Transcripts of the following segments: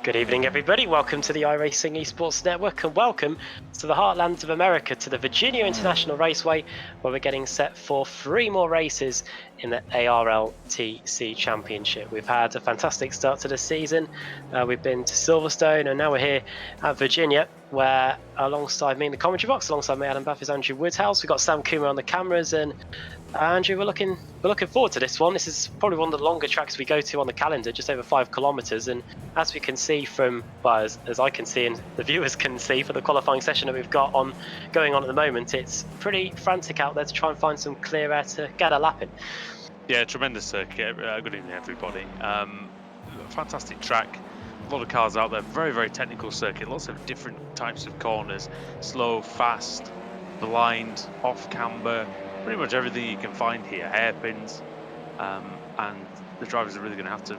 Good evening, everybody. Welcome to the iRacing Esports Network and welcome to the heartland of America, to the Virginia International Raceway, where we're getting set for 3 more races in the ARLTC Championship. We've had a fantastic start to the season. We've been to Silverstone and now we're here at Virginia, where alongside me in the commentary box, alongside me Adam Buff, is Andrew Woodhouse. We've got Sam Coomer on the cameras, and Andrew, we're looking forward to this one. This is probably one of the longer tracks we go to on the calendar, just over 5 kilometres. And as we can see from, well, as I can see and the viewers can see for the qualifying session that we've got going on at the moment, it's pretty frantic out there to try and find some clear air to get a lap in. Yeah, tremendous circuit. Good evening, everybody. Fantastic track. A lot of cars out there. Very, very technical circuit. Lots of different types of corners. Slow, fast, blind, off camber. Pretty much everything you can find here. Hairpins. And the drivers are really going to have to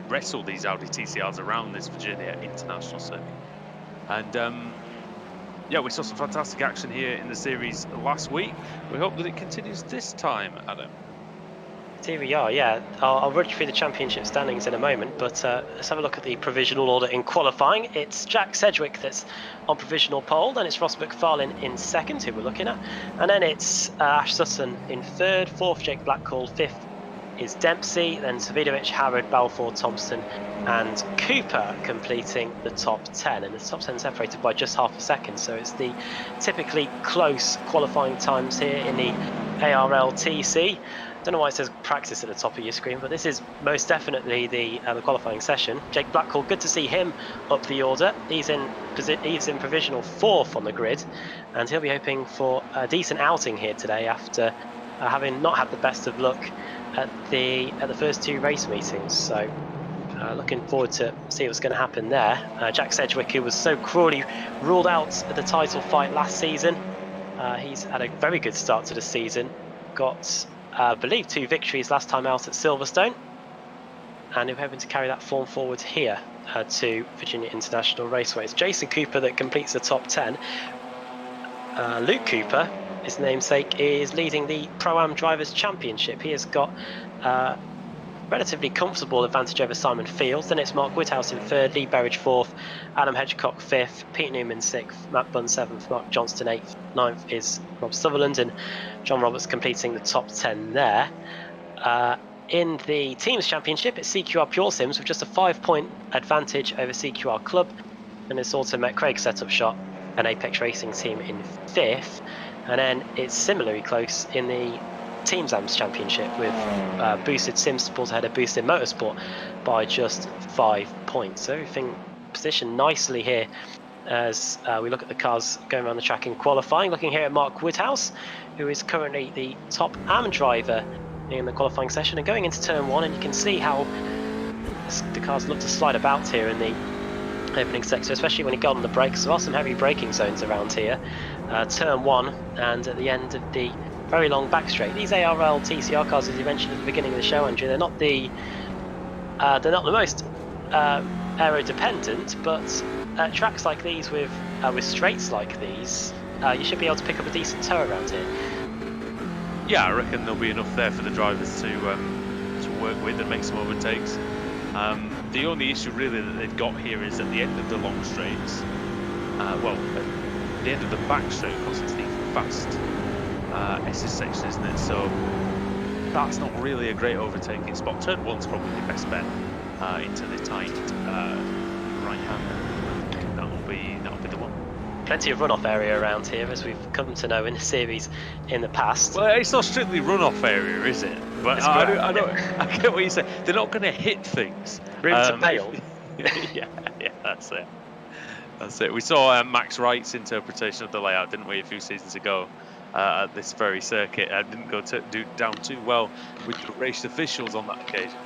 wrestle these Audi TCRs around this Virginia International circuit. And yeah, we saw some fantastic action here in the series last week. We hope that it continues this time, Adam. Here we are, yeah. I'll run through the championship standings in a moment, but let's have a look at the provisional order in qualifying. It's Jack Sedgwick that's on provisional pole, then it's Ross McFarlane in second, who we're looking at, and then it's Ash Sutton in third, fourth Jake Blackhall, fifth is Dempsey, then Savidovic, Harrod, Balfour, Thompson and Cooper completing the top 10, and the top 10 separated by just half a second, so it's the typically close qualifying times here in the ARLTC. Don't know why it says practice at the top of your screen, but this is most definitely the qualifying session. Jake Blackhall, good to see him up the order. He's in provisional 4th on the grid, and he'll be hoping for a decent outing here today after having not had the best of luck at the first 2 race meetings. So looking forward to see what's going to happen there. Jack Sedgwick, who was so cruelly ruled out at the title fight last season, he's had a very good start to the season. Got I believe 2 victories last time out at Silverstone, and we're hoping to carry that form forward here to Virginia International Raceway. It's Jason Cooper that completes the top 10. Luke Cooper, his namesake, is leading the Pro-Am Drivers' Championship. He has got relatively comfortable advantage over Simon Fields. Then it's Mark Woodhouse in 3rd, Lee Berridge 4th, Adam Hedgecock 5th, Pete Newman 6th, Matt Bunn 7th, Mark Johnston 8th, 9th is Rob Sutherland, and John Roberts completing the top 10 there. In the Teams Championship, it's CQR Pure Sims with just a 5-point advantage over CQR Club, and it's also met Craig Setup Shot, an Apex Racing team, in 5th. And then it's similarly close in the Teams AMS Championship with Boosted Sim Sport ahead of Boosted Motorsport by just 5 points. So everything positioned nicely here as we look at the cars going around the track in qualifying. Looking here at Mark Woodhouse, who is currently the top AM driver in the qualifying session, and going into turn 1, and you can see how the cars look to slide about here in the opening sector, especially when you go on the brakes. There are some heavy braking zones around here. Turn 1 and at the end of the very long back straight. These ARL TCR cars, as you mentioned at the beginning of the show, Andrew, they're not the most aero dependent, but at tracks like these with straights like these, you should be able to pick up a decent tow around here. Yeah, I reckon there'll be enough there for the drivers to work with and make some overtakes. The only issue really that they've got here is at the end of the long straights, at the end of the back straight, because it's the fast SS section, isn't it? So that's not really a great overtaking spot. Turn 1's probably the best bet into the tight right hand. I think that'll be the one. Plenty of runoff area around here, as we've come to know in the series in the past. Well, it's not strictly runoff area, is it? But I get what you say. They're not going to hit things. Room to bail. yeah, that's it. That's it. We saw Max Wright's interpretation of the layout, didn't we, a few seasons ago at this very circuit. Didn't go down too well with the race officials on that occasion.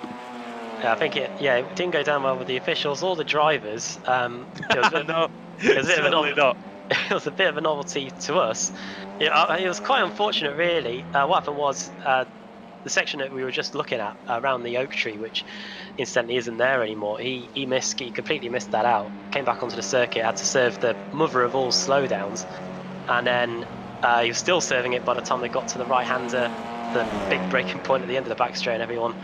Yeah, I think it didn't go down well with the officials or the drivers. No, certainly not. It was a bit of a novelty to us. It was quite unfortunate, really. What happened was the section that we were just looking at around the oak tree, which incidentally isn't there anymore, he completely missed that out. Came back onto the circuit, had to serve the mother of all slowdowns, and then he was still serving it by the time they got to the right-hander, the big braking point at the end of the back straight, and everyone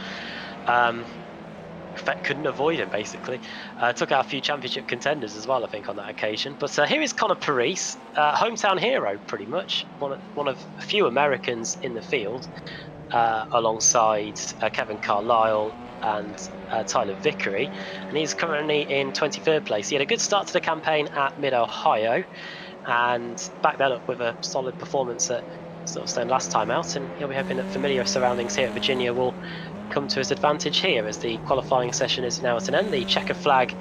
couldn't avoid him, basically. Took out a few championship contenders as well, I think, on that occasion. But here is Connor Parise, hometown hero, pretty much. One of a few Americans in the field, alongside Kevin Carlisle and Tyler Vickery. And he's currently in 23rd place. He had a good start to the campaign at Mid-Ohio and backed that up with a solid performance at Silverstone last time out. And he'll be hoping that familiar surroundings here at Virginia will come to his advantage here as the qualifying session is now at an end. The checker flag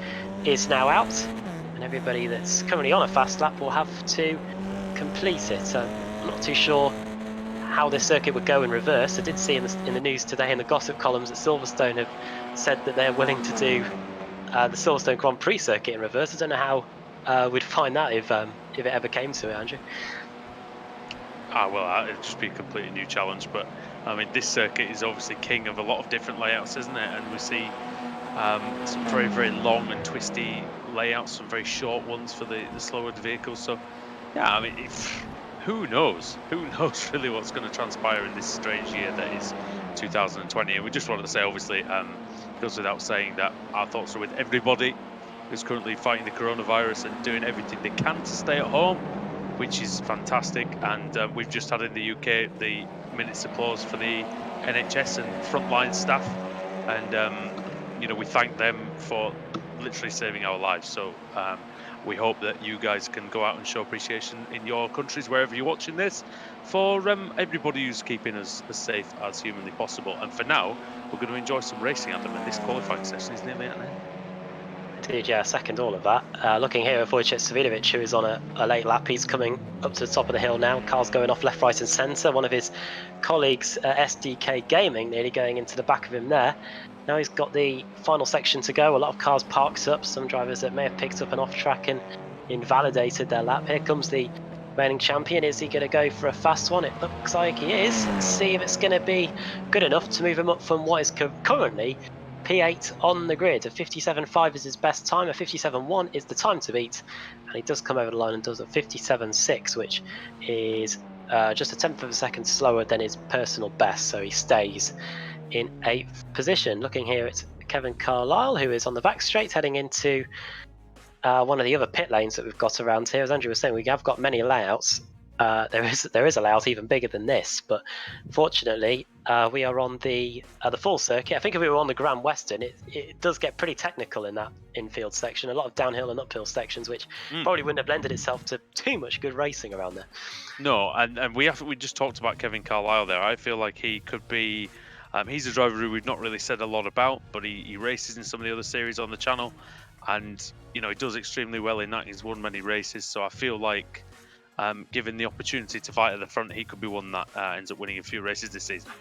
is now out, and everybody that's currently on a fast lap will have to complete it. I'm not too sure how this circuit would go in reverse. I did see in the news today in the gossip columns that Silverstone have said that they're willing to do the Silverstone Grand Prix circuit in reverse. I don't know how we'd find that if it ever came to it, Andrew. Well, it'd just be a completely new challenge, but I mean, this circuit is obviously king of a lot of different layouts, isn't it? And we see some very, very long and twisty layouts, some very short ones for the slower vehicles. So, yeah, I mean, who knows? Who knows really what's going to transpire in this strange year that is 2020? And we just wanted to say, obviously, it goes without saying that our thoughts are with everybody who's currently fighting the coronavirus and doing everything they can to stay at home, which is fantastic. And we've just had in the UK the minutes applause for the NHS and frontline staff, and you know, we thank them for literally saving our lives. So we hope that you guys can go out and show appreciation in your countries, wherever you're watching this, for everybody who's keeping us as safe as humanly possible. And for now, we're going to enjoy some racing at them, and this qualifying session is nearly at an end. Indeed, yeah, second all of that. Looking here at Wojciech Savinovic, who is on a late lap. He's coming up to the top of the hill now. Cars going off left, right and centre. One of his colleagues at SDK Gaming nearly going into the back of him there. Now he's got the final section to go. A lot of cars parked up. Some drivers that may have picked up an off track and invalidated their lap. Here comes the reigning champion. Is he going to go for a fast one? It looks like he is. Let's see if it's going to be good enough to move him up from what is currently P8 on the grid. A 57.5 is his best time. A 57.1 is the time to beat, and he does come over the line and does a 57.6, which is just a tenth of a second slower than his personal best. So he stays in 8th position. Looking here at Kevin Carlisle, who is on the back straight, heading into one of the other pit lanes that we've got around here. As Andrew was saying, we have got many layouts. There is a layout even bigger than this, but fortunately we are on the full circuit. I think if we were on the Grand Western, it does get pretty technical in that infield section. A lot of downhill and uphill sections, which probably wouldn't have lended itself to too much good racing around there. No, and we just talked about Kevin Carlisle there. I feel like he could be. He's a driver who we've not really said a lot about, but he races in some of the other series on the channel, and you know, he does extremely well in that. He's won many races, so I feel like, given the opportunity to fight at the front, he could be one that ends up winning a few races this season.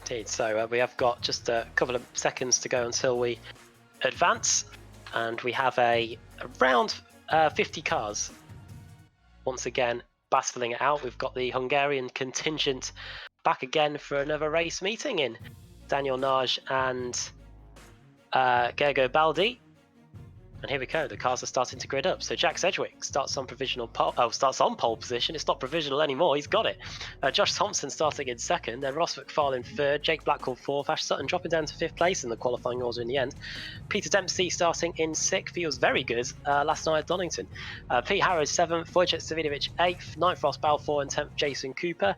Indeed. So we have got just a couple of seconds to go until we advance, and we have around 50 cars once again battling it out. We've got the Hungarian contingent back again for another race meeting in Daniel Naj and Gergo Baldi. And here we go, the cars are starting to grid up. So Jack Sedgwick starts on pole position. It's not provisional anymore, he's got it. Josh Thompson starting in second, then Ross McFarlane third, Jake Blackwell fourth, Ash Sutton dropping down to 5th place in the qualifying order in the end. Peter Dempsey starting in 6th, he was very good last night at Donington. Pete Harrows 7th, Wojciech Savinovic 8th, 9th Ross Balfour and 10th Jason Cooper.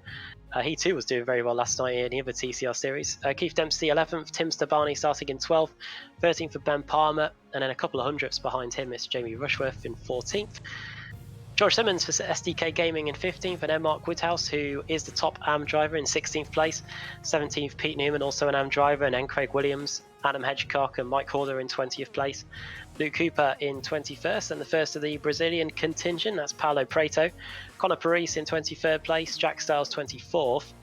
He too was doing very well last night in the other TCR series. Keith Dempsey 11th, Tim Stabani starting in 12th, 13th for Ben Palmer, and then a couple of hundredths behind him it's Jamie Rushworth in 14th. George Simmons for SDK Gaming in 15th, and then Mark Woodhouse, who is the top AM driver, in 16th place. 17th Pete Newman, also an AM driver, and then Craig Williams, Adam Hedgecock and Mike Horder in 20th place. Luke Cooper in 21st, and the first of the Brazilian contingent, that's Paulo Preto. Connor Parise in 23rd place, Jack Stiles 24th,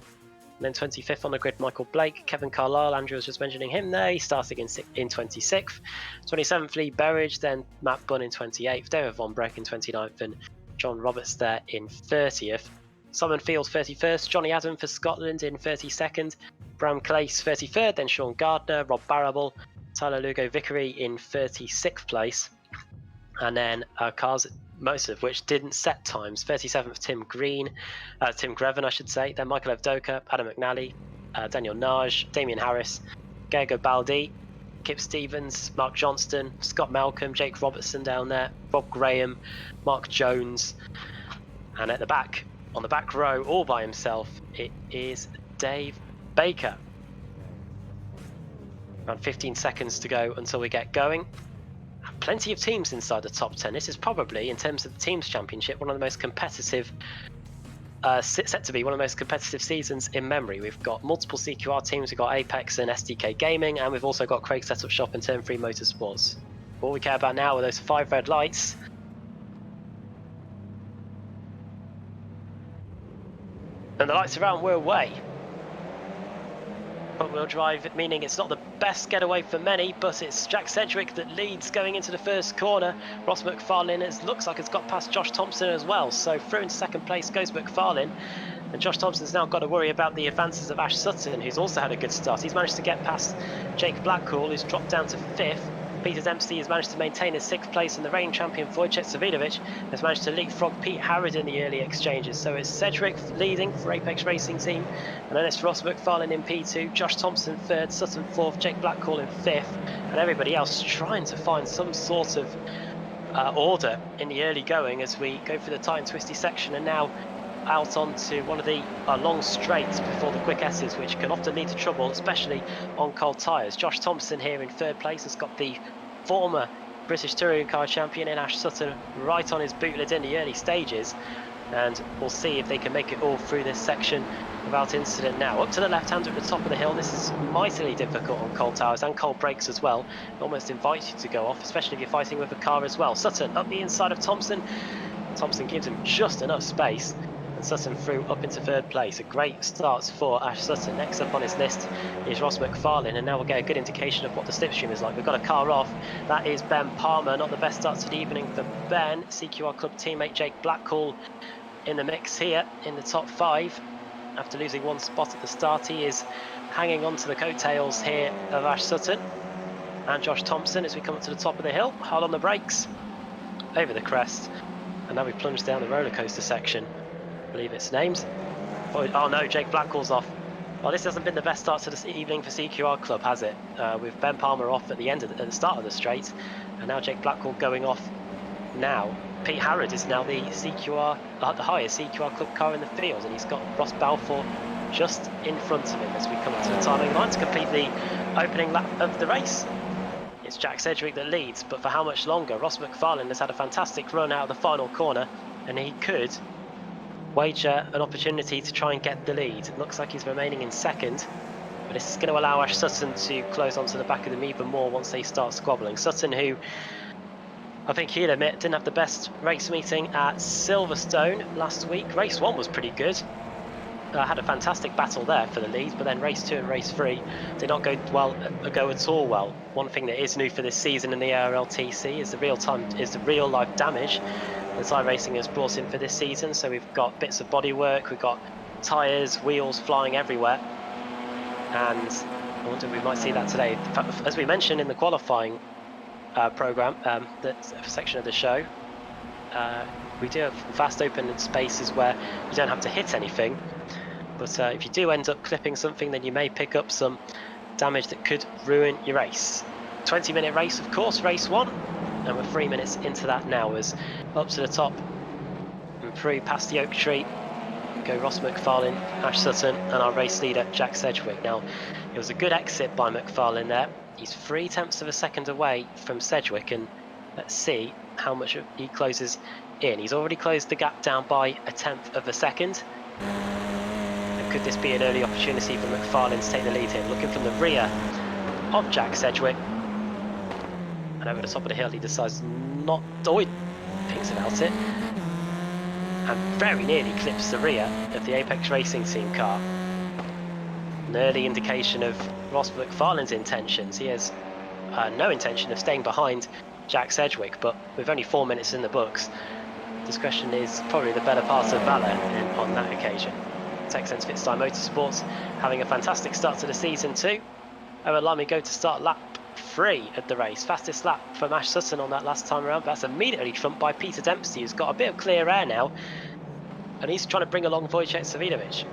and then 25th on the grid Michael Blake. Kevin Carlisle, Andrew was just mentioning him there, he's starting in 26th. 27th Lee Berridge, then Matt Bunn in 28th, David Von Breck in 29th, and John Roberts there in 30th. Simon Field 31st, Johnny Adam for Scotland in 32nd, Bram Clace 33rd, then Sean Gardner, Rob Barrable, Tyler Lugo Vickery in 36th place, and then cars, most of which didn't set times. 37th Tim Greven, I should say, then Michael Evdoka, Adam McNally, Daniel Naj, Damien Harris, Gergo Baldi, Kip Stevens, Mark Johnston, Scott Malcolm, Jake Robertson down there, Bob Graham, Mark Jones, and at the back, on the back row, all by himself, it is Dave Baker. Around 15 seconds to go until we get going. Plenty of teams inside the top 10. This is probably, in terms of the teams championship, one of the most competitive, set to be one of the most competitive seasons in memory. We've got multiple CQR teams. We've got Apex and SDK Gaming, and we've also got Craig Setup Shop and Turn 3 Motorsports. All we care about now are those 5 red lights. And the lights around, we're away. Front-wheel drive, meaning it's not the best getaway for many, but it's Jack Sedgwick that leads going into the first corner. Ross McFarlane looks like it's got past Josh Thompson as well, so through in second place goes McFarlane. And Josh Thompson's now got to worry about the advances of Ash Sutton, who's also had a good start. He's managed to get past Jake Blackhall, who's dropped down to 5th. Peter Dempsey has managed to maintain his 6th place, and the reigning champion Wojciech Savidovic has managed to leapfrog Pete Harrod in the early exchanges. So it's Sedgwick leading for Apex Racing Team, and then it's Ross McFarlane in P2, Josh Thompson 3rd, Sutton 4th, Jake Blackhall in 5th, and everybody else trying to find some sort of order in the early going as we go for the tight and twisty section, and now out onto one of the long straights before the quick S's, which can often lead to trouble, especially on cold tyres. Josh Thompson here in 3rd place has got the former British Touring Car champion in Ash Sutton right on his bootlet in the early stages, and we'll see if they can make it all through this section without incident now. Up to the left-hander at the top of the hill, this is mightily difficult on cold tyres and cold brakes as well. It almost invites you to go off, especially if you're fighting with a car as well. Sutton up the inside of Thompson. Thompson gives him just enough space, and Sutton through up into 3rd place. A great start for Ash Sutton. Next up on his list is Ross McFarlane, and now we'll get a good indication of what the slipstream is like. We've got a car off. That is Ben Palmer. Not the best start to the evening for Ben. CQR Club teammate Jake Blackhall in the mix here in the top 5. After losing 1 spot at the start, he is hanging on to the coattails here of Ash Sutton and Josh Thompson as we come up to the top of the hill. Hard on the brakes, over the crest, and now we plunge down the roller coaster section. I believe it's named. Oh no, Jake Blackhall's off. Well, this hasn't been the best start to the evening for CQR Club, has it? With Ben Palmer off at the start of the straight, and now Jake Blackhall going off now. Pete Harrod is now the highest CQR Club car in the field, and he's got Ross Balfour just in front of him as we come up to the timing line to complete the opening lap of the race. It's Jack Sedgwick that leads, but for how much longer? Ross McFarlane has had a fantastic run out of the final corner, and he could wager an opportunity to try and get the lead. It looks like he's remaining in 2nd, but this is going to allow Ash Sutton to close onto the back of them even more once they start squabbling. Sutton, who I think he'll admit didn't have the best race meeting at Silverstone last week. Race 1 was pretty good. Had a fantastic battle there for the lead, but then race 2 and race 3 did not go at all well. One thing that is new for this season in the ARLTC is the real life damage that iRacing has brought in for this season. So we've got bits of bodywork, we've got tyres, wheels flying everywhere, and I wonder if we might see that today. As we mentioned in the qualifying program, that section of the show, we do have vast open spaces where you don't have to hit anything, but if you do end up clipping something, then you may pick up some damage that could ruin your race. 20-minute race, of course, race 1, and we're 3 minutes into that now as up to the top and through past the oak tree go Ross McFarlane, Ash Sutton, and our race leader Jack Sedgwick. Now, it was a good exit by McFarlane there. He's 0.3 of a second away from Sedgwick, and let's see how much he closes in. He's already closed the gap down by 1/10 of a second. And could this be an early opportunity for McFarlane to take the lead here? Looking from the rear of Jack Sedgwick, and over the top of the hill he decides not, he thinks about it, and very nearly clips the rear of the Apex Racing Team car. An early indication of Ross McFarlane's intentions. He has no intention of staying behind Jack Sedgwick, but with only 4 minutes in the books, discretion is probably the better part of valour on that occasion. Texans Fitstyle Motorsports having a fantastic start to the season too. Allow me go to start lap 3 of the race. Fastest lap from Ash Sutton on that last time around, but that's immediately trumped by Peter Dempsey, who's got a bit of clear air now, and he's trying to bring along Wojciech Savidovic.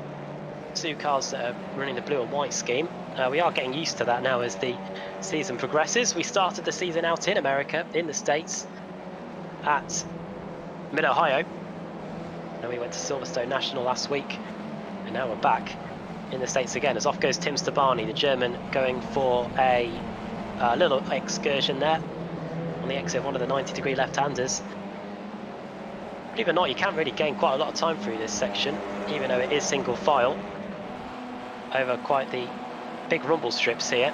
Two cars that are running the blue and white scheme, we are getting used to that now as the season progresses. We started the season out in America, in the States, at Mid-Ohio. And we went to Silverstone National last week, and now we're back in the States again. As off goes Tim Stabani, the German, going for a little excursion there on the exit of one of the 90-degree left-handers. Believe it or not, you can really gain quite a lot of time through this section, even though it is single file, over quite the big rumble strips here.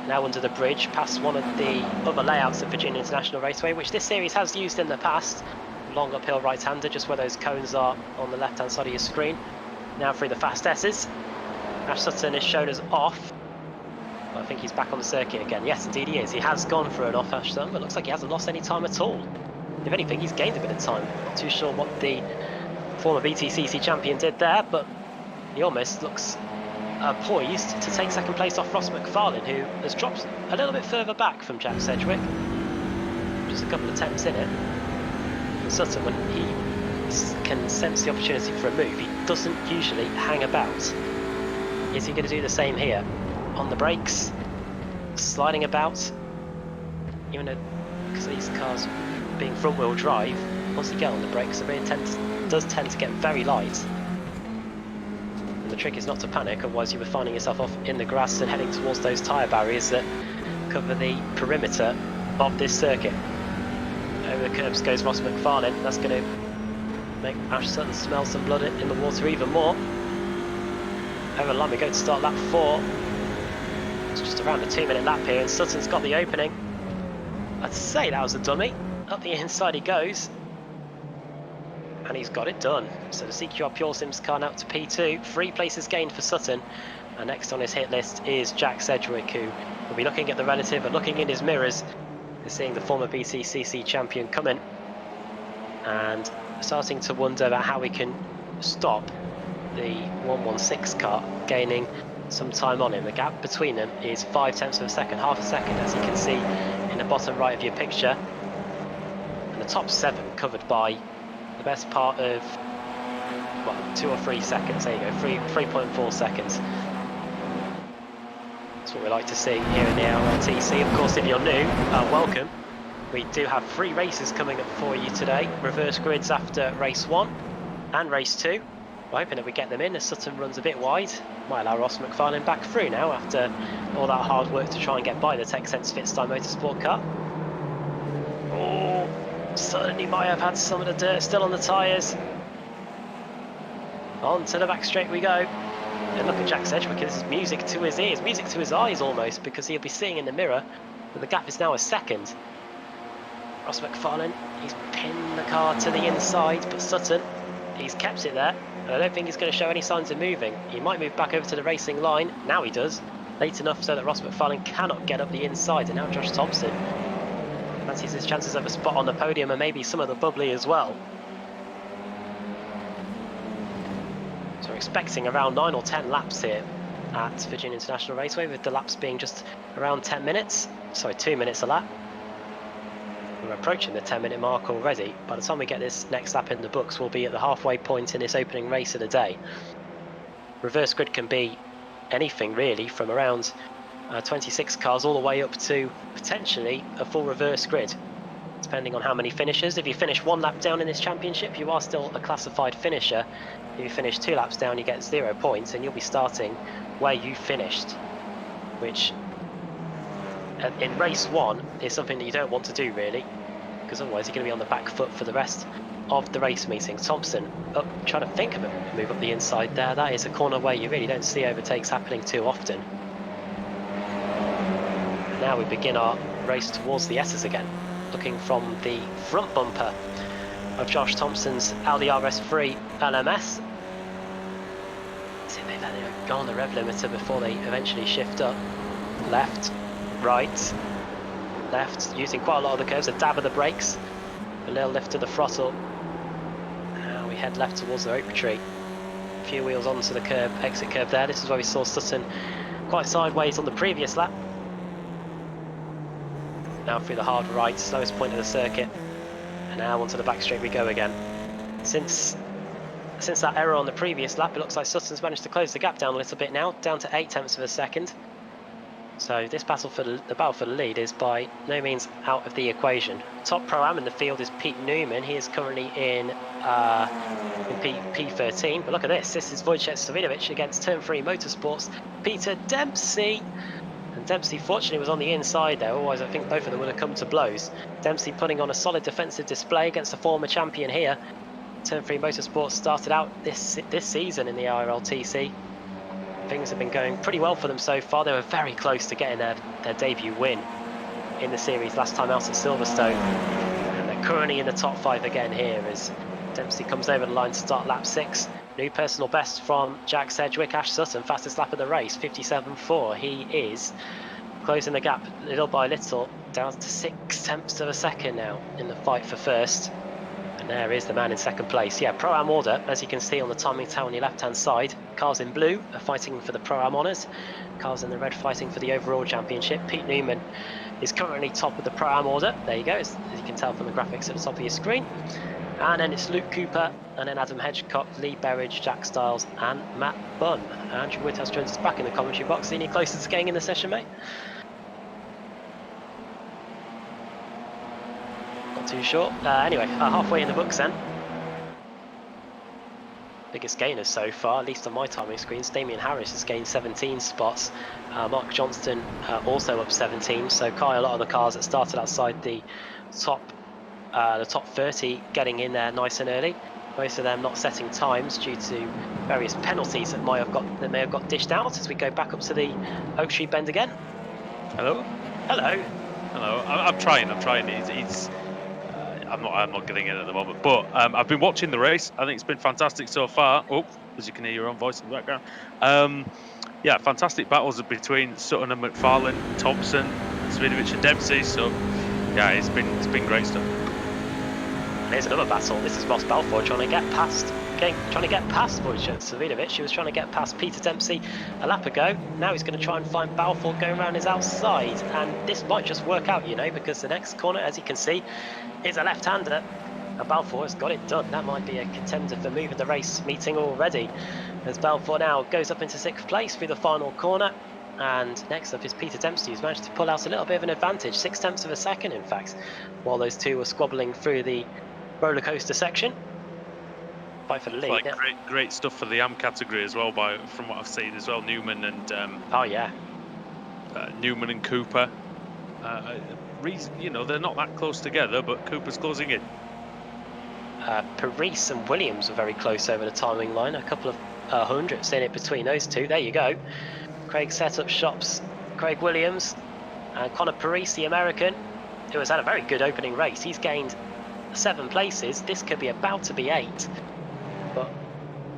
Now under the bridge, past one of the other layouts at Virginia International Raceway, which this series has used in the past. Long uphill right-hander, just where those cones are on the left-hand side of your screen. Now through the fast S's. Ash Sutton is shown as off. I think he's back on the circuit again. Yes, indeed he is. He has gone for an off, Ash Sutton, but it looks like he hasn't lost any time at all. If anything, he's gained a bit of time. Not too sure what the former BTCC champion did there, but he almost looks poised to take second place off Ross McFarlane, who has dropped a little bit further back from Jack Sedgwick. Just a couple of attempts in it. And Sutton, when he can sense the opportunity for a move, he doesn't usually hang about. Is he going to do the same here? On the brakes, sliding about, even though, because these cars being front wheel drive, once you get on the brakes, it really does tend to get very light. And the trick is not to panic, otherwise you were finding yourself off in the grass and heading towards those tyre barriers that cover the perimeter of this circuit. Over the curbs goes Ross McFarlane. That's going to make Ash Sutton smell some blood in the water even more. Over the line we go to start lap 4. It's just around a 2-minute lap here, and Sutton's got the opening. I'd say that was a dummy. Up the inside he goes. And he's got it done. So the CQR Pure Sims car now up to P2. 3 places gained for Sutton. And next on his hit list is Jack Sedgwick, who will be looking at the relative and looking in his mirrors. Is seeing the former BTCC champion come in. And starting to wonder about how we can stop the 116 car gaining some time on him. The gap between them is 0.5 of a second, half a second, as you can see in the bottom right of your picture. And the top 7 covered by the best part of, well, 2 or 3 seconds. There you go, 3.4 seconds. That's what we like to see here in the ARLTC. Of course, if you're new, welcome. We do have 3 races coming up for you today. Reverse grids after race 1 and race 2. We're hoping that we get them in as Sutton runs a bit wide. Might allow Ross McFarlane back through now after all that hard work to try and get by the TechSense Fitstyle Motorsport car. Oh, Sutton, he might have had some of the dirt still on the tyres. On to the back straight we go. And look at Jack Sedgwick, this is music to his ears, music to his eyes almost, because he'll be seeing in the mirror that the gap is now a second. Ross McFarlane, he's pinned the car to the inside, but Sutton, he's kept it there. And I don't think he's going to show any signs of moving. He might move back over to the racing line. Now he does. Late enough so that Ross McFarlane cannot get up the inside. And now Josh Thompson fancies his chances of a spot on the podium and maybe some of the bubbly as well. So we're expecting around 9 or 10 laps here at Virginia International Raceway, with the laps being just around 10 minutes. Sorry, 2 minutes a lap. We're approaching the 10-minute mark already. By the time we get this next lap in the books, we'll be at the halfway point in this opening race of the day. Reverse grid can be anything really, from around 26 cars all the way up to potentially a full reverse grid, depending on how many finishers. If you finish 1 lap down in this championship, you are still a classified finisher. If you finish 2 laps down, you get 0 points, and you'll be starting where you finished, which in race 1 is something that you don't want to do really, because otherwise you're going to be on the back foot for the rest of the race meeting. Thompson up, trying to think of a move up the inside there. That is a corner where you really don't see overtakes happening too often. Now we begin our race towards the S's again, looking from the front bumper of Josh Thompson's Audi RS3 LMS. See, they let it go on the rev limiter before they eventually shift up. Left, right, left, using quite a lot of the curves, a dab of the brakes, a little lift to the throttle. Now we head left towards the oak tree. A few wheels onto the curb, exit curb there. This is where we saw Sutton quite sideways on the previous lap. Now through the hard right, slowest point of the circuit. And now onto the back straight we go again. Since since that error on the previous lap, it looks like Sutton's managed to close the gap down a little bit now, down to 0.8 of a second. So this battle for the battle for the lead is by no means out of the equation. Top pro-am in the field is Pete Newman. He is currently in P13. But look at this. This is Wojciech Savinovic against Turn 3 Motorsports Peter Dempsey. And Dempsey fortunately was on the inside there, otherwise I think both of them would have come to blows. Dempsey putting on a solid defensive display against the former champion here. Turn 3 Motorsports started out this season in the ARLTC. Things have been going pretty well for them so far. They were very close to getting their debut win in the series last time out at Silverstone. And they're currently in the top 5 again here as Dempsey comes over the line to start lap 6. New personal best from Jack Sedgwick. Ash Sutton, fastest lap of the race, 57.4. He is closing the gap little by little, down to 0.6 of a second now in the fight for first. And there is the man in second place. Yeah, Pro-Am order, as you can see on the timing tower on your left-hand side. Cars in blue are fighting for the Pro-Am honours. Cars in the red fighting for the overall championship. Pete Newman is currently top of the Pro-Am order. There you go, as you can tell from the graphics at the top of your screen. And then it's Luke Cooper, and then Adam Hedgecock, Lee Berridge, Jack Stiles, and Matt Bunn. Andrew Woodhouse joins us back in the commentary box. Any closer to getting in the session, mate? Not too sure. Anyway, halfway in the books then. Biggest gainers so far, at least on my timing screens. Damien Harris has gained 17 spots. Mark Johnston also up 17. So quite a lot of the cars that started outside the top 30 getting in there nice and early. Most of them not setting times due to various penalties that may have got dished out as we go back up to the Oak Street Bend again. Hello. Hello. Hello. I'm trying. I'm not getting in at the moment, but I've been watching the race. I think it's been fantastic so far. Oh, as you can hear your own voice in the background. Yeah, fantastic battles between Sutton and McFarlane, Thompson, Savinovic and Dempsey. So yeah, it's been great stuff. And here's another battle. This is Ross Balfour trying to get past Wojciech Savinovic. He was trying to get past Peter Dempsey a lap ago. Now he's going to try and find Balfour going around his outside, and this might just work out, you know, because the next corner, as you can see, is a left-hander, and Balfour has got it done. That might be a contender for move of the race meeting already, as Balfour now goes up into 6th place through the final corner. And next up is Peter Dempsey, who's managed to pull out a little bit of an advantage, 0.6 of a second in fact, while those two were squabbling through the roller coaster section. Fight for the lead. Like great stuff for the AM category as well, from what I've seen as well. Newman and oh yeah, Newman and Cooper. You know, they're not that close together, but Cooper's closing in. Paris and Williams were very close over the timing line, a couple of hundredths in it between those two. There you go. Craig set up shops. Craig Williams and Conor Paris, the American, who has had a very good opening race. He's gained 7 places. This could be about to be 8. But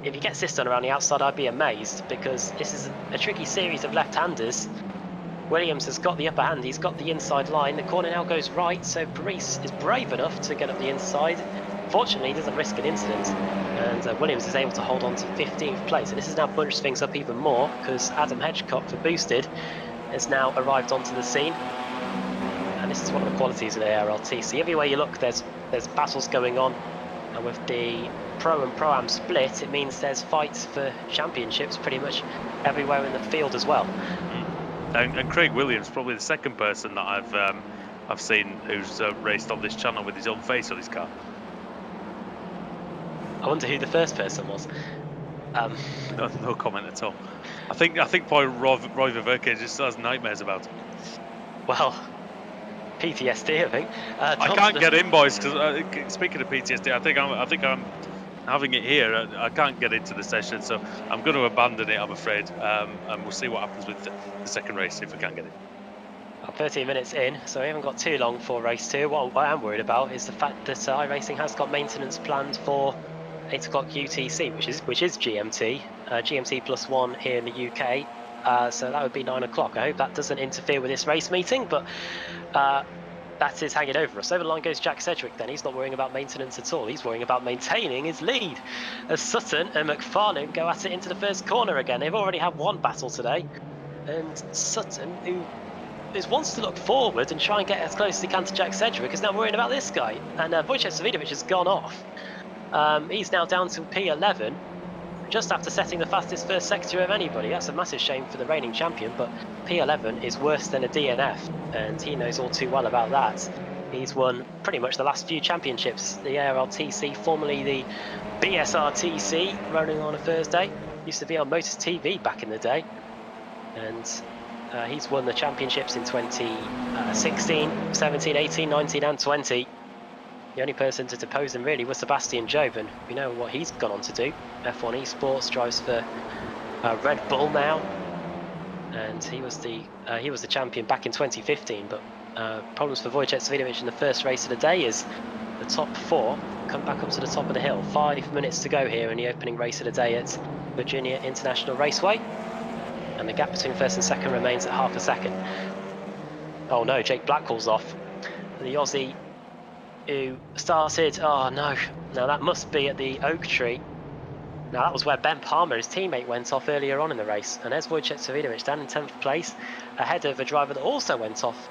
if he gets this done around the outside, I'd be amazed, because this is a tricky series of left-handers. Williams has got the upper hand. He's got the inside line. The corner now goes right, so Paris is brave enough to get up the inside. Fortunately, he doesn't risk an incident, and Williams is able to hold on to 15th place. And this has now bunched things up even more, because Adam Hedgecock for Boosted has now arrived onto the scene. And this is one of the qualities of the ARLTC. Everywhere you look, there's battles going on, and with the Pro and Pro-Am split, it means there's fights for championships pretty much everywhere in the field as well. And Craig Williams, probably the second person that I've seen who's raced on this channel with his own face on his car. I wonder who the first person was. No comment at all. I think probably Roy Ververke just has nightmares about it. Well, PTSD, I think. I can't get in, boys, because speaking of PTSD, I think I'm having it here. I can't get into the session, so I'm going to abandon it, I'm afraid, and we'll see what happens with the second race if we can get it. 13 minutes in, so we haven't got too long for race 2. What I am worried about is the fact that iRacing has got maintenance planned for 8 o'clock UTC, which is GMT, GMT +1 here in the UK. So that would be 9 o'clock. I hope that doesn't interfere with this race meeting, but that is hanging over us. Over the line goes Jack Sedgwick then. He's not worrying about maintenance at all. He's worrying about maintaining his lead. As Sutton and McFarlane go at it into the first corner again. They've already had one battle today. And Sutton, who wants to look forward and try and get as close as he can to Jack Sedgwick, is now worrying about this guy. And Wojciech Savinovic has gone off. He's now down to P11, just after setting the fastest first sector of anybody. That's a massive shame for the reigning champion, but P11 is worse than a DNF, and he knows all too well about that. He's won pretty much the last few championships, the ARLTC, formerly the BSRTC, running on a Thursday. Used to be on Motors TV back in the day, and he's won the championships in 2016, 17, 18, 19 and 20. The only person to depose him really was Sebastian Job, and we know what he's gone on to do. F1 Esports, drives for Red Bull now, and he was the champion back in 2015. But problems for Wojciech Swidovic in the first race of the day is the top 4 come back up to the top of the hill. 5 minutes to go here in the opening race of the day at Virginia International Raceway, and the gap between first and second remains at half a second. Oh no, Jake Blackwell's off. The Aussie who started, oh no, now that must be at the oak tree. Now that was where Ben Palmer, his teammate, went off earlier on in the race, and there's Wojciech Swidovic down in 10th place, ahead of a driver that also went off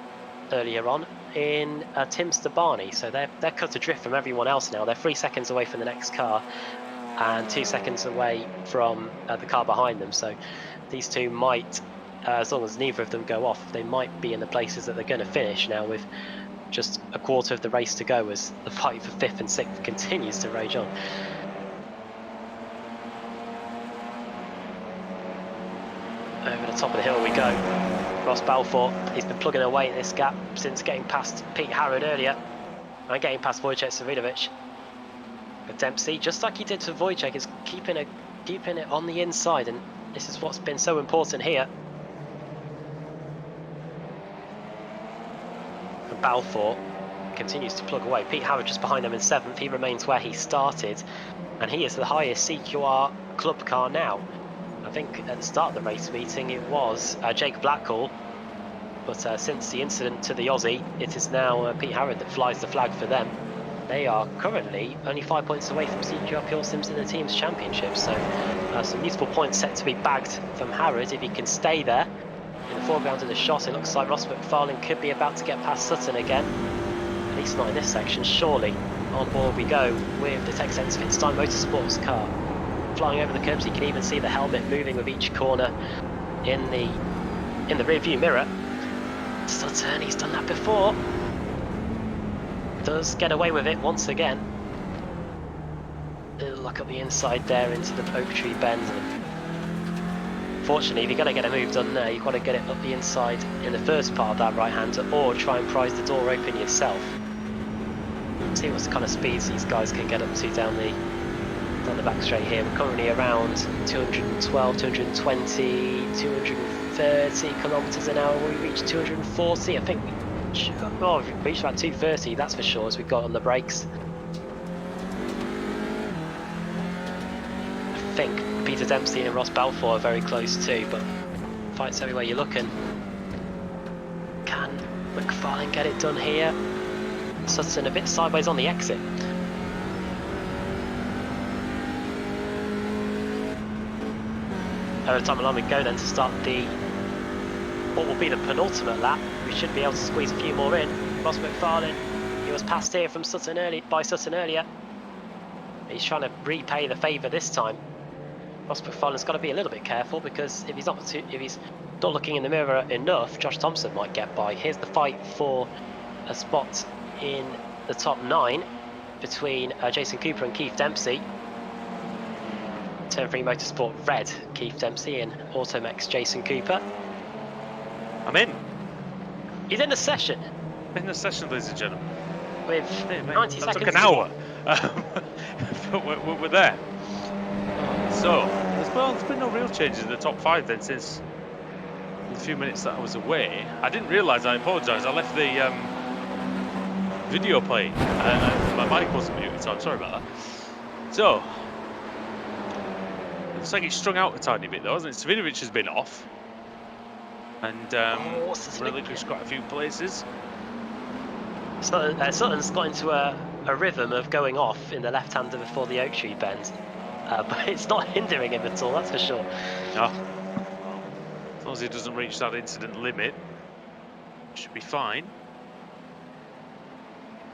earlier on in Tim Stabani. So they're cut adrift from everyone else now. They're 3 seconds away from the next car and 2 seconds away from the car behind them. So these two might, as long as neither of them go off, they might be in the places that they're going to finish now, with just a quarter of the race to go as the fight for 5th and 6th continues to rage on. Over the top of the hill we go. Ross Balfour, he's been plugging away at this gap since getting past Pete Harrod earlier and getting past Wojciech Swidovic. But Dempsey, just like he did to Wojciech, is keeping it on the inside, and this is what's been so important here. And Balfour continues to plug away. Pete Harrod just behind them in 7th. He remains where he started, and he is the highest CQR club car now. I think at the start of the race meeting it was Jake Blackwell, but since the incident to the Aussie, it is now Pete Harrod that flies the flag for them. They are currently only 5 points away from CQR Pure Sims in the team's championship, so some useful points set to be bagged from Harrod if he can stay there. In the foreground of the shot, it looks like Ross McFarlane could be about to get past Sutton again, at least not in this section, surely. On board we go with the Texense Fitztime Motorsports car. Flying over the curbs, you can even see the helmet moving with each corner in the rear view mirror. Sutton, he's done that before. Does get away with it once again. Little look at the inside there into the oak tree bend. And fortunately, if you're going to get a move done there, you've got to get it up the inside in the first part of that right hander, or try and prise the door open yourself. See what kind of speeds these guys can get up to down the back straight here. We're currently around 212, 220, 230 kilometers an hour. We reached 240. I think we reached about 230, that's for sure, as we got on the brakes. I think Peter Dempsey and Ross Balfour are very close too, but fights everywhere you're looking. Can McFarlane get it done here? Sutton a bit sideways on the exit. Over the time along we go then to start what will be the penultimate lap. We should be able to squeeze a few more in. Ross McFarlane, he was passed here from Sutton by Sutton earlier. He's trying to repay the favour this time. Ross McFarlane's got to be a little bit careful, because if he's not looking in the mirror enough, Josh Thompson might get by. Here's the fight for a spot in the top 9 between Jason Cooper and Keith Dempsey. Turn 3 Motorsport Red, Keith Dempsey, and Automex Jason Cooper. I'm in. He's in the session. In the session, ladies and gentlemen. With 90 that seconds. took an hour. But we're there. So, there's been no real changes in the top 5 then since the few minutes that I was away. I didn't realise, I apologise, I left the video playing. My mic wasn't muted, so I'm sorry about that. So, it looks like it's strung out a tiny bit though, hasn't it? Svidovic has been off. And relinquished quite a few places. Sutton's got into a rhythm of going off in the left-hander before the oak tree bend. But it's not hindering him at all, that's for sure. No. As long as he doesn't reach that incident limit, should be fine.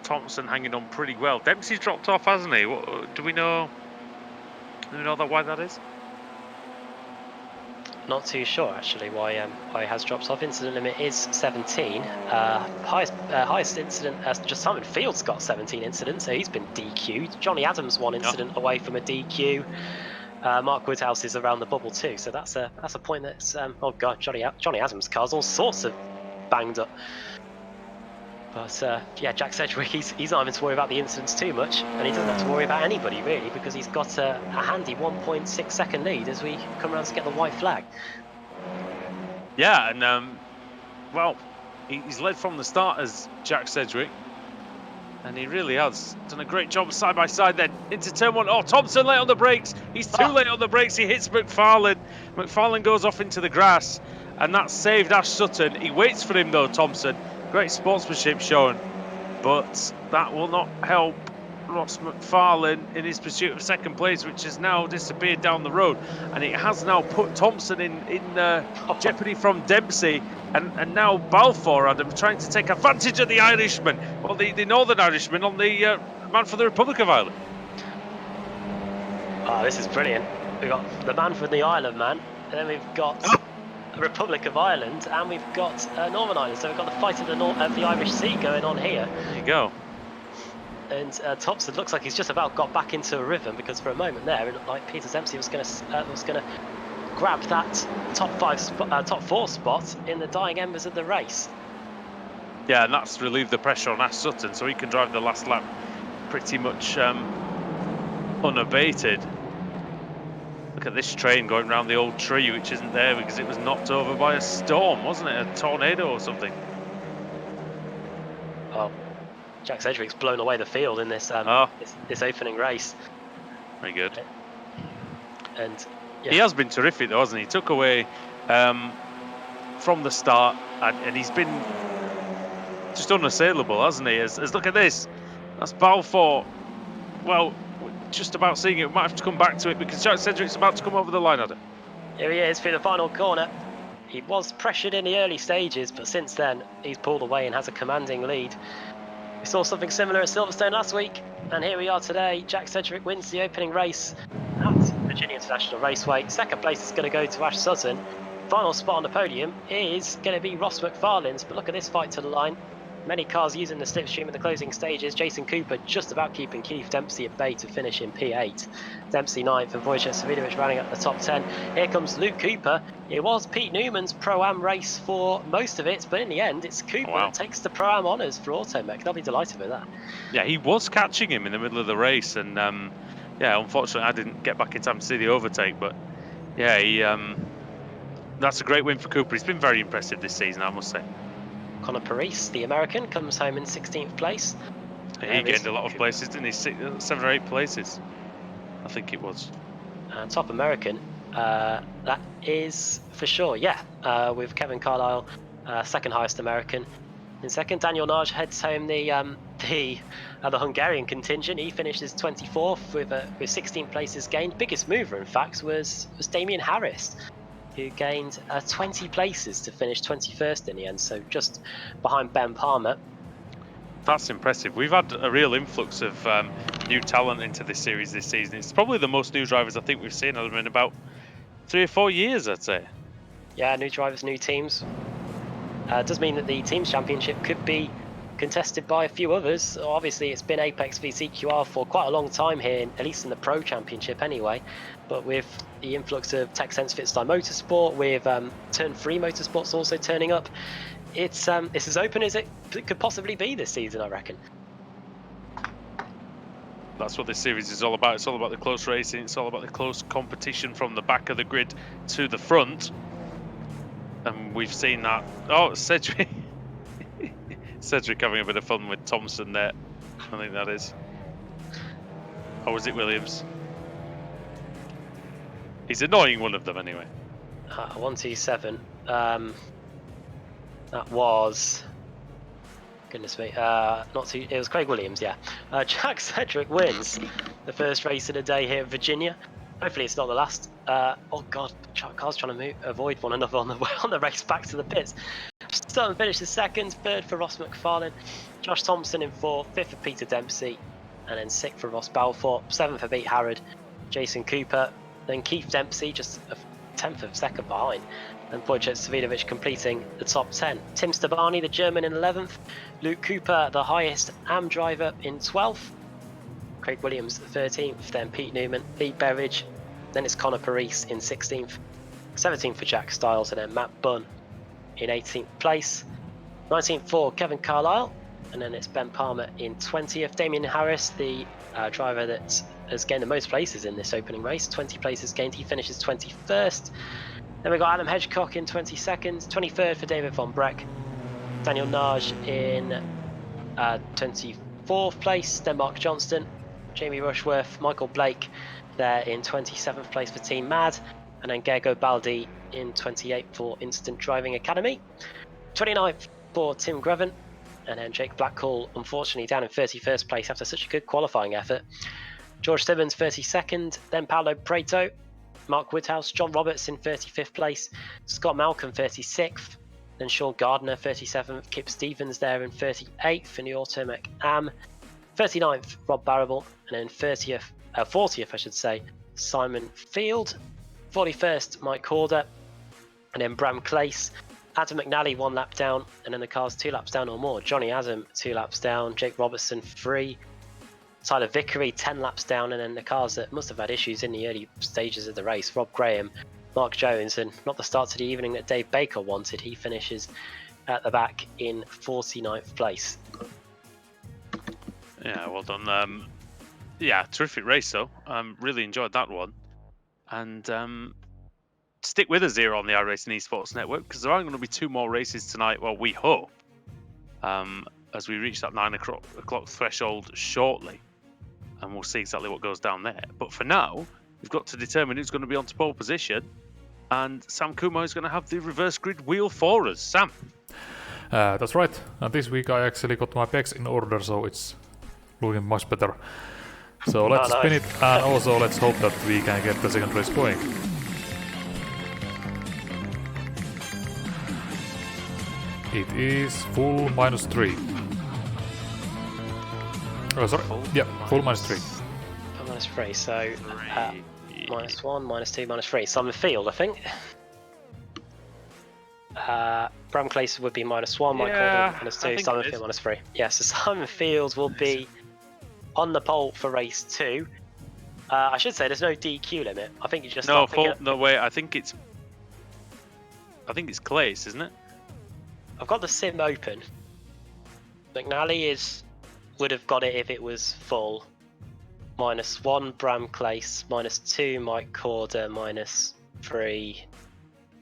Thompson hanging on pretty well. Dempsey's dropped off, hasn't he? What, do we know? Do we know why that is? Not too sure actually why he has dropped off. Incident limit is 17. Highest incident. Just Simon Fields got 17 incidents, so he's been DQ'd. Johnny Adams one incident away from a DQ. Mark Woodhouse is around the bubble too, so that's a point that's oh god, Johnny Adams' car's all sorts of banged up. But yeah, Jack Sedgwick, he's not having to worry about the incidents too much, and he doesn't have to worry about anybody really, because he's got a handy 1.6 second lead as we come around to get the white flag. Yeah, and well, he's led from the start as Jack Sedgwick, and he really has done a great job side by side then into turn one. Oh, Thompson late on the brakes. He's too late on the brakes. He hits McFarlane. McFarlane goes off into the grass, and that's saved Ash Sutton. He waits for him though, Thompson. Great sportsmanship shown, but that will not help Ross McFarlane in his pursuit of second place, which has now disappeared down the road, and it has now put Thompson in jeopardy from Dempsey, and now Balfour Adam trying to take advantage of the Irishman, or the Northern Irishman on the man for the Republic of Ireland. Oh, this is brilliant. We've got the man from the Isle of Man, and then we've got the Republic of Ireland, and we've got Northern Ireland. So we've got the fight of the Irish Sea going on here. There you go. And Thompson looks like he's just about got back into a rhythm, because for a moment there it looked like Peter Dempsey was going to grab that top four spot in the dying embers of the race. Yeah, and that's relieved the pressure on Ash Sutton, so he can drive the last lap pretty much unabated. Look at this train going around the old tree, which isn't there because it was knocked over by a storm, wasn't it? A tornado or something. Oh, Jack Sedgwick's blown away the field in this this opening race. Very good. And yeah. He has been terrific though, hasn't he? He took away from the start, and he's been just unassailable, hasn't he? As look at this, that's Balfour. Well, just about seeing it. We might have to come back to it because Jack Sedgwick's about to come over the line, Adam. Here he is through the final corner. He was pressured in the early stages, but since then he's pulled away and has a commanding lead. We saw something similar at Silverstone last week, and here we are today. Jack Sedgwick wins the opening race at Virginia International Raceway. Second place is going to go to Ash Sutton. Final spot on the podium is going to be Ross McFarlane's, but look at this fight to the line. Many cars using the slipstream in the closing stages. Jason Cooper just about keeping Keith Dempsey at bay to finish in P8. Dempsey 9th and Wojciech Savidovic running up the top 10. Here comes Luke Cooper. It was Pete Newman's Pro-Am race for most of it, but in the end it's Cooper that takes the Pro-Am honours for Automech. They'll be delighted with that. Yeah, he was catching him in the middle of the race, and yeah, unfortunately I didn't get back in time to see the overtake, but yeah, he that's a great win for Cooper. He's been very impressive this season, I must say. Conor Parise, the American, comes home in 16th place. He gained a lot of places, didn't he? 7 or 8 places, I think it was. Top American, that is for sure, yeah. With Kevin Carlisle, second highest American. In second, Daniel Nage heads home the Hungarian contingent. He finishes 24th with 16 places gained. Biggest mover, in fact, was Damien Harris, who gained 20 places to finish 21st in the end, so just behind Ben Palmer. That's impressive. We've had a real influx of new talent into this series this season. It's probably the most new drivers I think we've seen in about 3 or 4 years, I'd say. Yeah, new drivers, new teams. Does mean that the Teams Championship could be contested by a few others. Obviously, it's been Apex v CQR for quite a long time here, at least in the Pro Championship anyway. But with the influx of TechSense Fitstyle Motorsport, with Turn 3 Motorsports also turning up, it's as open as it could possibly be this season, I reckon. That's what this series is all about. It's all about the close racing. It's all about the close competition from the back of the grid to the front. And we've seen that. Oh, Sedgwick. Sedgwick having a bit of fun with Thompson there. I think that is. Or was it Williams? He's annoying one of them anyway. 127. That was, goodness me, not too. It was Craig Williams, yeah. Jack Sedgwick wins the first race of the day here at Virginia. Hopefully it's not the last. Oh God, cars trying to avoid one another on the race back to the pits. Sutton finishes second, third for Ross McFarlane, Josh Thompson in fourth, fifth for Peter Dempsey, and then sixth for Ross Balfour, seventh for Pete Harrod, Jason Cooper, then Keith Dempsey just a tenth of second behind, and Wojciech Savidovic completing the top 10. Tim Stabani, the German, in 11th, Luke Cooper, the highest AM driver, in 12th, Craig Williams 13th, then Pete Newman, Pete Berridge, then it's Conor Paris in 16th, 17th for Jack Stiles, and then Matt Bunn in 18th place. 19th for Kevin Carlisle, and then it's Ben Palmer in 20th. Damien Harris, the driver that has gained the most places in this opening race, 20 places gained, he finishes 21st. Then we've got Adam Hedgecock in 22nd, 23rd for David Von Breck, Daniel Nage in 24th place, then Mark Johnston, Jamie Rushworth, Michael Blake there in 27th place for Team Mad, and then Gergo Baldi in 28th for Instant Driving Academy. 29th for Tim Greven, and then Jake Blackhall unfortunately down in 31st place after such a good qualifying effort. George Simmons 32nd, then Paolo Preto, Mark Woodhouse, John Roberts in 35th place, Scott Malcolm 36th, then Sean Gardner 37th, Kip Stevens there in 38th in the Automac AM, 39th Rob Barrable, and then 40th I should say, Simon Field, 41st Mike Horder, and then Bram Clace, Adam McNally 1 lap down, and then the cars 2 laps down or more. Johnny Adam 2 laps down, Jake Robertson 3, Tyler Vickery 10 laps down, and then the cars that must have had issues in the early stages of the race, Rob Graham, Mark Jones, and not the start to the evening that Dave Baker wanted. He finishes at the back in 49th place. Yeah, well done. Yeah, terrific race though. Really enjoyed that one. And stick with us here on the iRacing Esports Network, because there are going to be 2 more races tonight. Well, we hope, as we reach that 9 o'clock threshold shortly, and we'll see exactly what goes down there. But for now, we've got to determine who's going to be on to pole position, and Sam Kumar is going to have the reverse grid wheel for us. Sam. That's right. And this week I actually got my pegs in order, so it's looking much better. So let's spin it, and also let's hope that we can get the second race going. It is full -3. Oh, sorry. Yeah, full -3. Full -3, so -1, -2, -3. Simon Field, I think. Bram Clace would be -1, Mike Horder -2, Simon Field -3. Yeah, so Simon Field will be on the pole for race 2. I should say there's no DQ limit. I think you just no way. I think it's Clace, isn't it? I've got the sim open. McNally would have got it if it was full. -1 Bram Clace, -2 Mike Corder, -3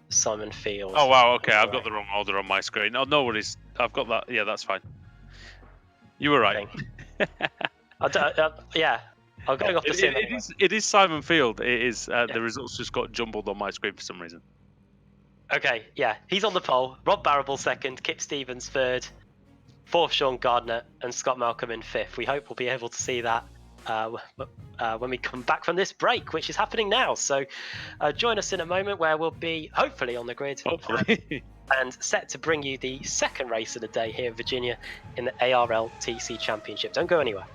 Simon Field. Oh wow, okay, I've got the wrong order on my screen. Oh, no worries, I've got that. Yeah, that's fine. You were right. Yeah, I'm going off the sim. It is Simon Field. It is. The results just got jumbled on my screen for some reason. Okay, yeah, he's on the pole. Rob Barrable 2nd, Kip Stevens 3rd, 4th Sean Gardner, and Scott Malcolm in 5th. We hope we'll be able to see that when we come back from this break, which is happening now. So join us in a moment where we'll be hopefully on the grid and set to bring you the second race of the day here in Virginia in the ARLTC Championship. Don't go anywhere.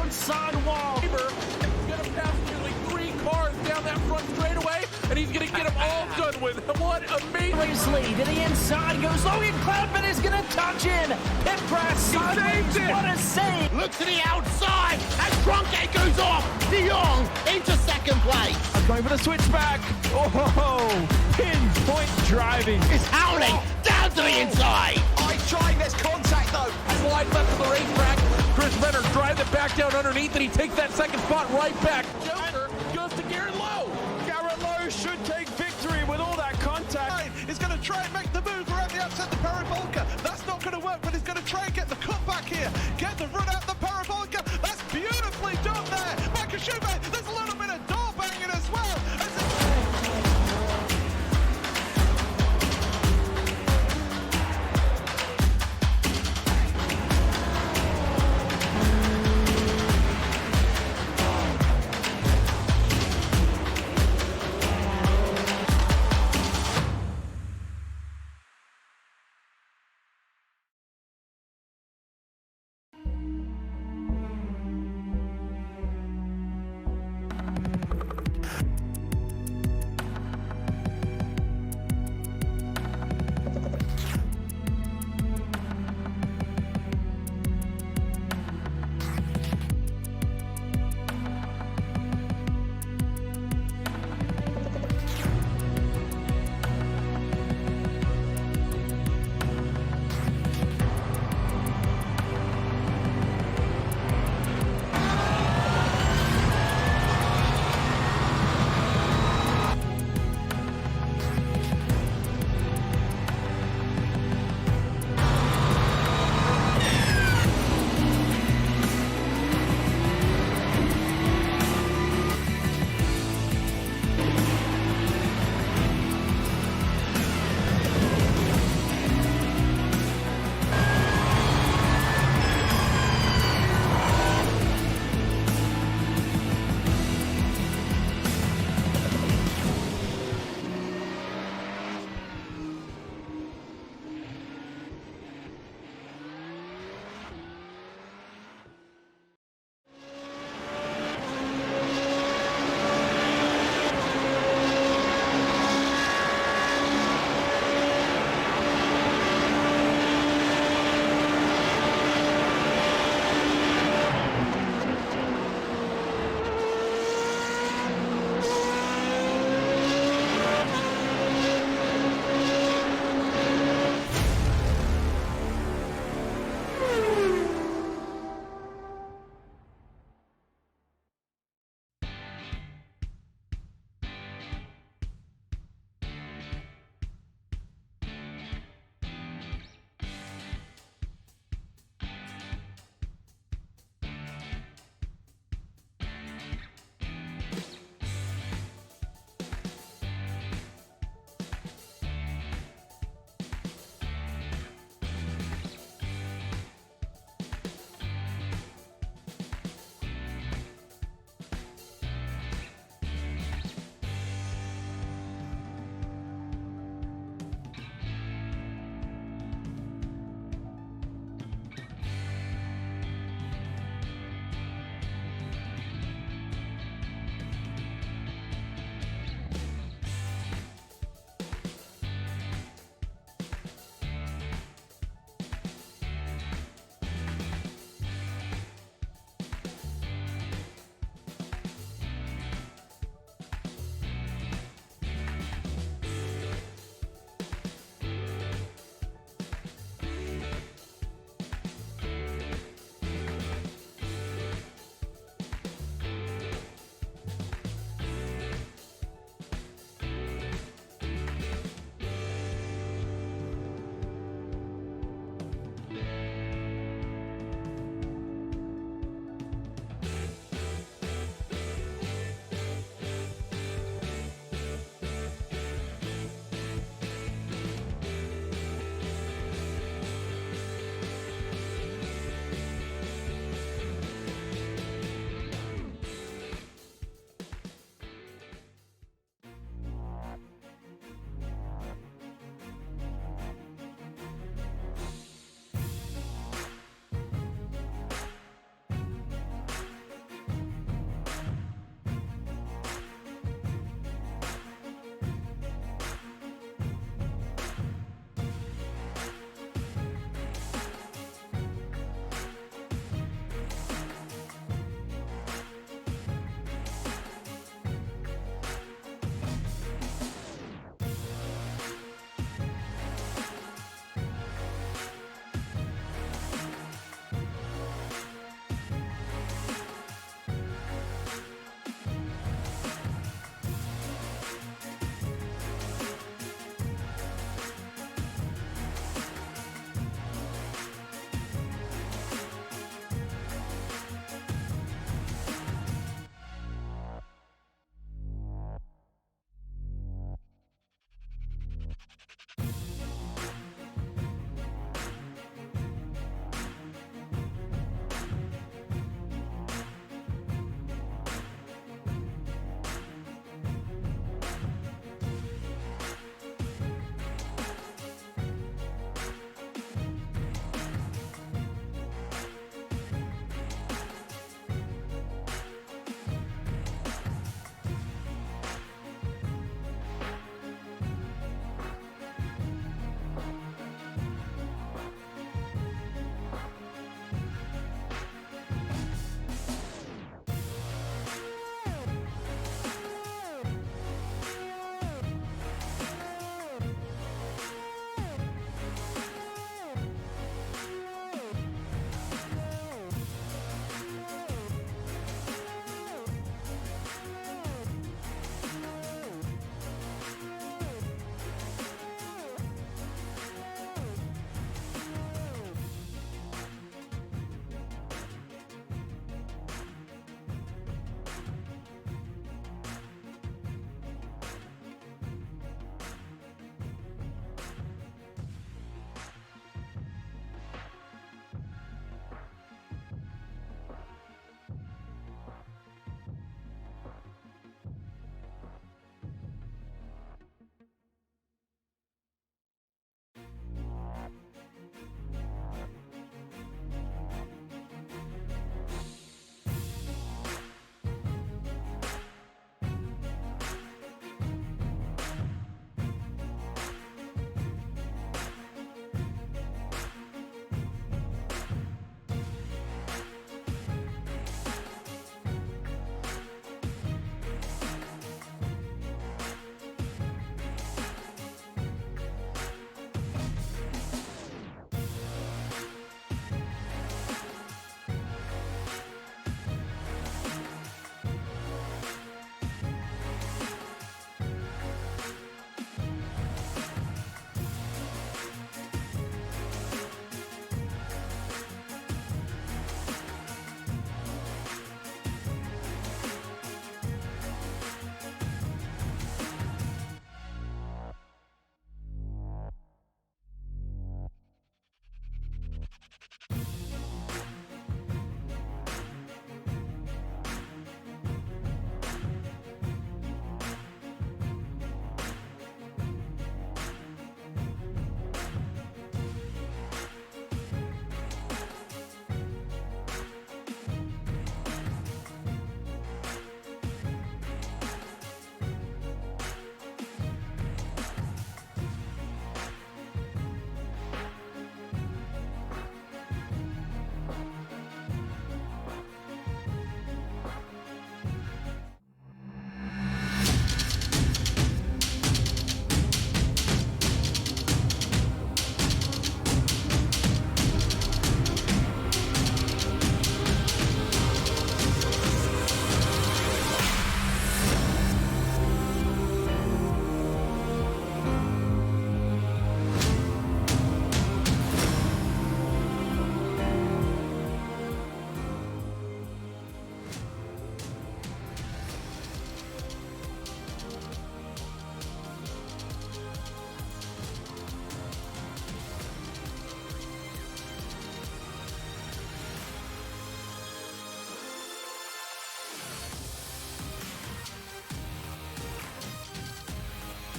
outside wall. He's gonna pass nearly 3 cars down that front straightaway, and he's gonna get them all done with. What amazing! Race lead to the inside goes Logan Cloudman is gonna touch in. Pit press sideways. What a save! Look to the outside, and Truncate goes off. De Jong into second place. Going for the switchback. Oh, pinpoint driving. It's howling down to the inside. Trying this contact though. Slide left to the racetrack. Chris Renner drives it back down underneath, and he takes that second spot right back. Joker goes to Garrett Lowe. Garrett Lowe should take victory with all that contact. He's going to try and make the move around the outside the parabolica. That's not going to work, but he's going to try and get the cut back here. Get the run out the parabolica. That's beautifully done there. Makashube, there's a little bit of door banging as well.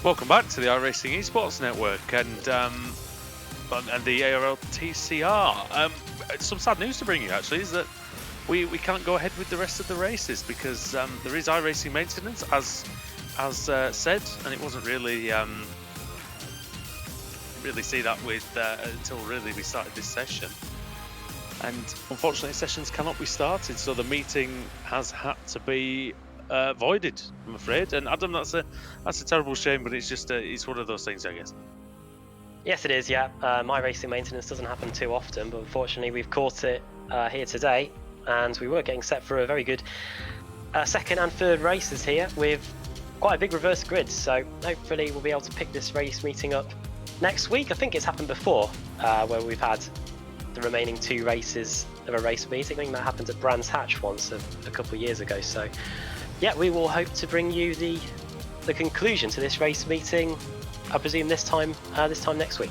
Welcome back to the iRacing Esports Network and the ARLTCR. Some sad news to bring you actually is that we can't go ahead with the rest of the races because there is iRacing maintenance as said, and it wasn't really see that with until really we started this session. And unfortunately, sessions cannot be started, so the meeting has had to be voided, I'm afraid. And Adam, that's a terrible shame, but it's just it's one of those things, I guess. Yes, it is. Yeah, iRacing maintenance doesn't happen too often, but unfortunately, we've caught it here today, and we were getting set for a very good second and third races here with quite a big reverse grid. So hopefully, we'll be able to pick this race meeting up next week. I think it's happened before, where we've had the remaining 2 races of a race meeting. I think that happened at Brands Hatch once a couple of years ago. So yeah, we will hope to bring you the conclusion to this race meeting, I presume this time next week.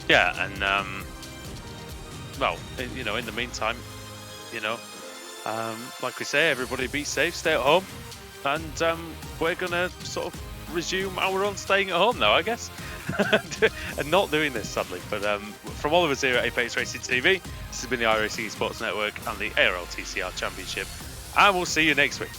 Yeah, and well, you know, in the meantime, you know, like we say, everybody be safe, stay at home, and we're gonna sort of resume our own staying at home now, I guess, and not doing this sadly. But from all of us here at Apex Racing TV, this has been the iRacing Esports Network and the ARLTCR Championship, and we'll see you next week.